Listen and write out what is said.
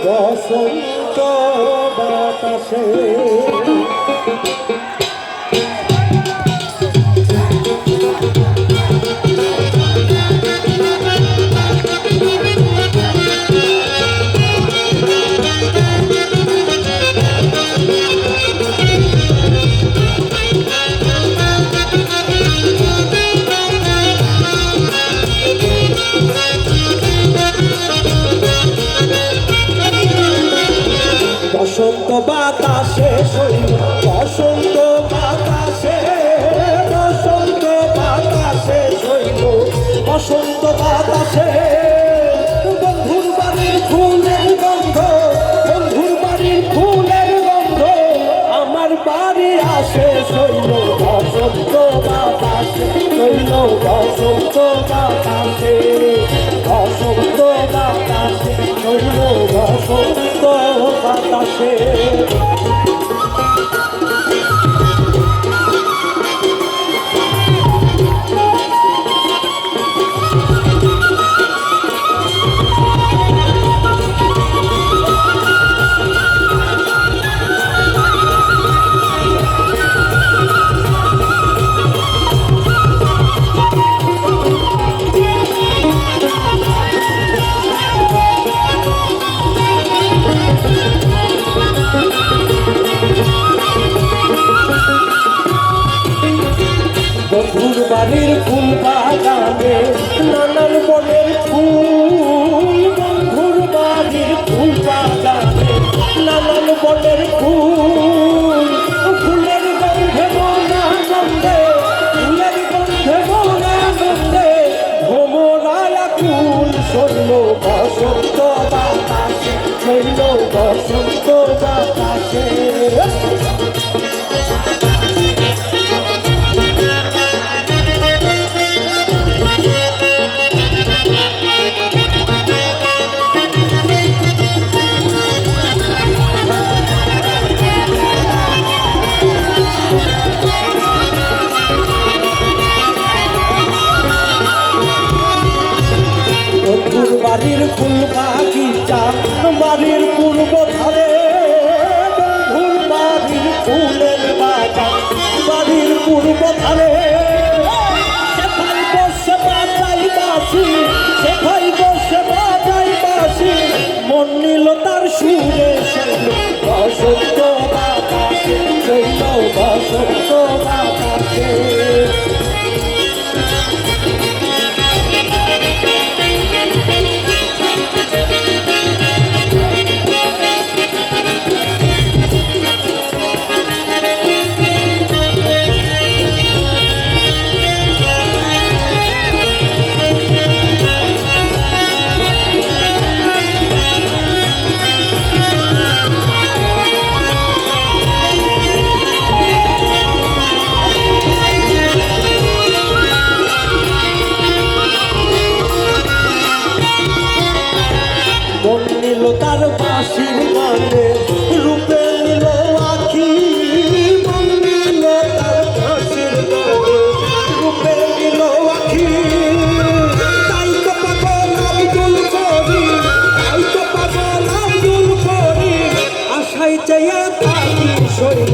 বসন্ত বাতাসে বসন্ত বাতাসে শৈল বসন্ত বাতাসে বসন্ত বাতাসে শৈল বসন্ত বাতাসে বন্ধুর বাড়ির ফুলের গন্ধ বন্ধুর বাড়ির ফুলের গন্ধ আমার বাড়ি আসে শৈল বসন্ত বাতাসে শৈল বসন্ত বাতাসে বসন্ত বাতাসে শৈল বসন্ত বাতাসে বন্ধুর বাড়ির ফুল বাগানে নানান বনের ফুল বন্ধুর বাড়ির ফুল বাগানে নানান বনের ফুল ফুলের গন্ধে মনানন্দে ফুলের গন্ধে মনানন্দে ভ্রমরায়া কুল শৈল বসন্ত বাতাসে শৈল বসন্ত বাতাসে বন্ধুর বাড়ির ফুল বাগিচা বাড়ির পূর্ব ধারে বন্ধুর বাড়ির ফুলের বাগান বাড়ির পূর্ব ধারে সেখাই বসে বাজাই বাঁশি সেখাই বসে বাজাই বাঁশি মন নিল তার সুরে শৈল বসন্ত বাতাসে শৈল বসন্ত বাতাসে মন নিল তার বাঁশির গানে রূপে নিল আখি মন নিল তার বাঁশির গানে রূপে নিল আখি তাই তো পাগল আব্দুল করি তাই তো পাগল আব্দুল করি আশাই চেয়ে থাকি শৈল